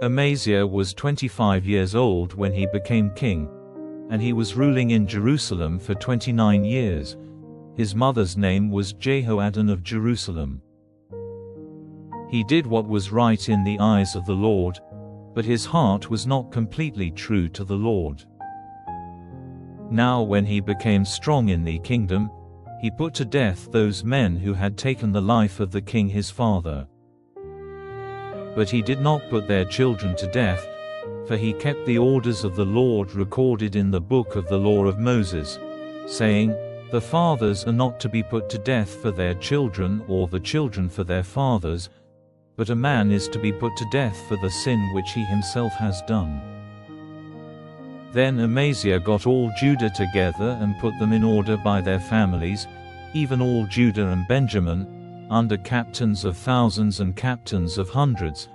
Amaziah was 25 years old when he became king, and he was ruling in Jerusalem for 29 years. His mother's name was Jehoaddan of Jerusalem. He did what was right in the eyes of the Lord, but his heart was not completely true to the Lord. Now when he became strong in the kingdom, he put to death those men who had taken the life of the king his father. But he did not put their children to death, for he kept the orders of the Lord recorded in the book of the law of Moses, saying, "The fathers are not to be put to death for their children, or the children for their fathers, but a man is to be put to death for the sin which he himself has done." Then Amaziah got all Judah together and put them in order by their families, even all Judah and Benjamin, under captains of thousands and captains of hundreds,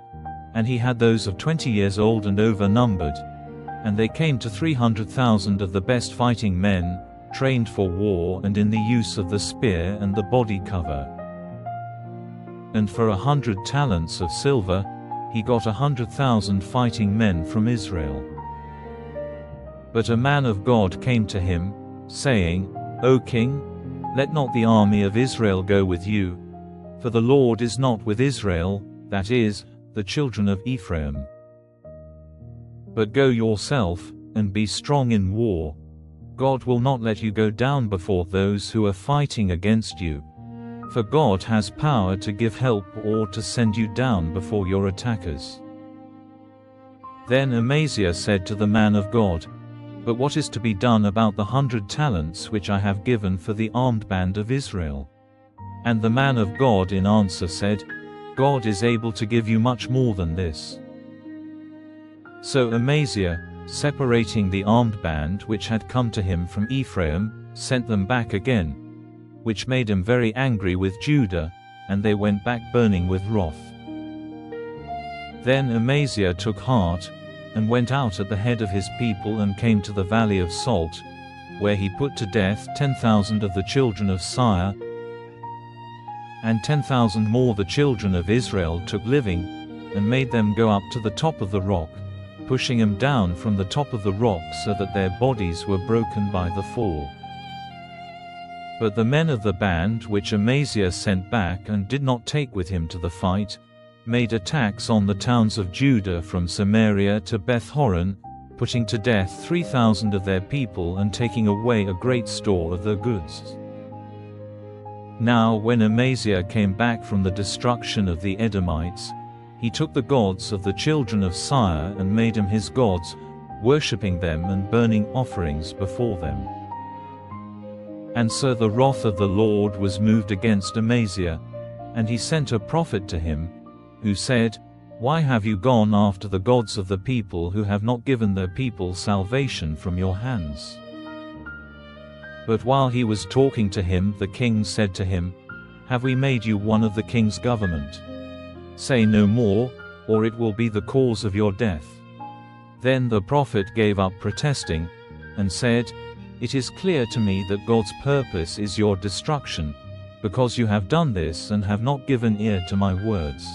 and he had those of 20 years old and over numbered, and they came to 300,000 of the best fighting men, trained for war and in the use of the spear and the body cover. And for 100 talents of silver, he got 100,000 fighting men from Israel. But a man of God came to him, saying, "O king, let not the army of Israel go with you, for the Lord is not with Israel, that is, the children of Ephraim. But go yourself, and be strong in war. God will not let you go down before those who are fighting against you. For God has power to give help or to send you down before your attackers." Then Amaziah said to the man of God, "But what is to be done about the 100 talents which I have given for the armed band of Israel?" And the man of God in answer said, "God is able to give you much more than this." So Amaziah, separating the armed band which had come to him from Ephraim, sent them back again, which made him very angry with Judah, and they went back burning with wrath. Then Amaziah took heart, and went out at the head of his people and came to the valley of Salt, where he put to death 10,000 of the children of Seir, and 10,000 more the children of Israel took living, and made them go up to the top of the rock, pushing them down from the top of the rock so that their bodies were broken by the fall. But the men of the band which Amaziah sent back and did not take with him to the fight, made attacks on the towns of Judah from Samaria to Beth-horon, putting to death 3,000 of their people and taking away a great store of their goods. Now when Amaziah came back from the destruction of the Edomites, he took the gods of the children of Seir and made them his gods, worshipping them and burning offerings before them. And so the wrath of the Lord was moved against Amaziah, and he sent a prophet to him, who said, "Why have you gone after the gods of the people who have not given their people salvation from your hands?" But while he was talking to him, the king said to him, "Have we made you one of the king's government? Say no more, or it will be the cause of your death." Then the prophet gave up protesting, and said, "It is clear to me that God's purpose is your destruction, because you have done this and have not given ear to my words."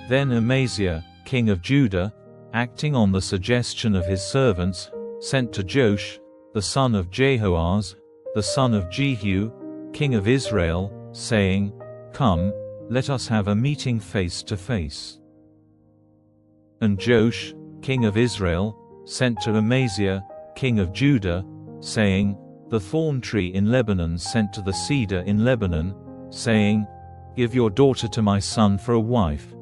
Then Amaziah, king of Judah, acting on the suggestion of his servants, sent to Joash, the son of Jehoahaz, the son of Jehu, king of Israel, saying, "Come, let us have a meeting face to face." And Joash, king of Israel, sent to Amaziah, king of Judah, saying, "The thorn tree in Lebanon sent to the cedar in Lebanon, saying, 'Give your daughter to my son for a wife.'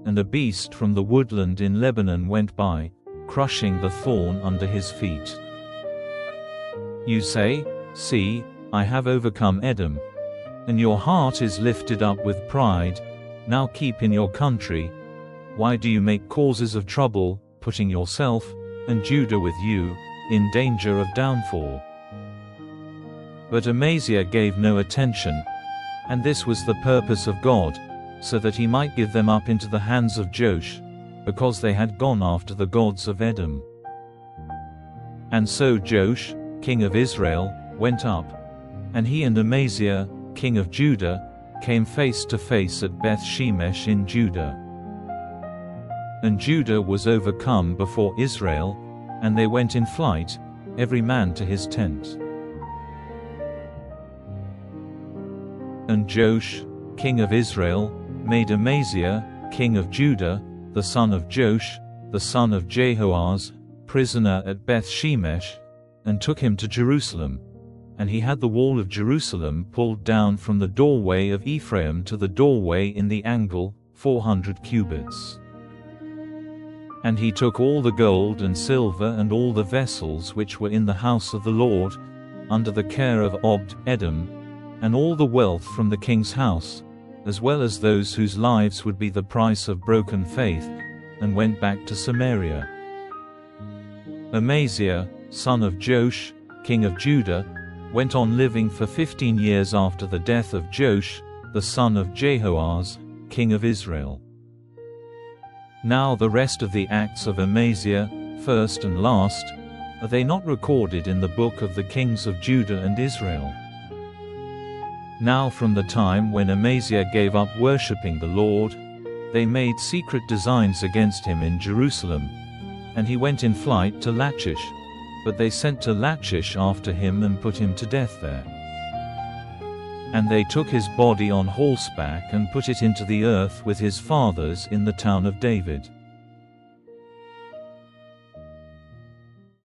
And a beast from the woodland in Lebanon went by, crushing the thorn under his feet. You say, 'See, I have overcome Edom,' and your heart is lifted up with pride. Now keep in your country. Why do you make causes of trouble, putting yourself, and Judah with you, in danger of downfall?" But Amaziah gave no attention, and this was the purpose of God, so that he might give them up into the hands of Joash, because they had gone after the gods of Edom. And so Joash, king of Israel, went up, and he and Amaziah, king of Judah, came face to face at Beth-shemesh in Judah. And Judah was overcome before Israel, and they went in flight, every man to his tent. And Joash, king of Israel, made Amaziah, king of Judah, the son of Joash, the son of Jehoahaz, prisoner at Beth-shemesh, and took him to Jerusalem. And he had the wall of Jerusalem pulled down from the doorway of Ephraim to the doorway in the angle, 400 cubits. And he took all the gold and silver and all the vessels which were in the house of the Lord, under the care of Obed-edom, and all the wealth from the king's house, as well as those whose lives would be the price of broken faith, and went back to Samaria. Amaziah, son of Joash, king of Judah, went on living for 15 years after the death of Joash, the son of Jehoahaz, king of Israel. Now the rest of the acts of Amaziah, first and last, are they not recorded in the book of the kings of Judah and Israel? Now from the time when Amaziah gave up worshipping the Lord, they made secret designs against him in Jerusalem, and he went in flight to Lachish, but they sent to Lachish after him and put him to death there. And they took his body on horseback and put it into the earth with his fathers in the town of David.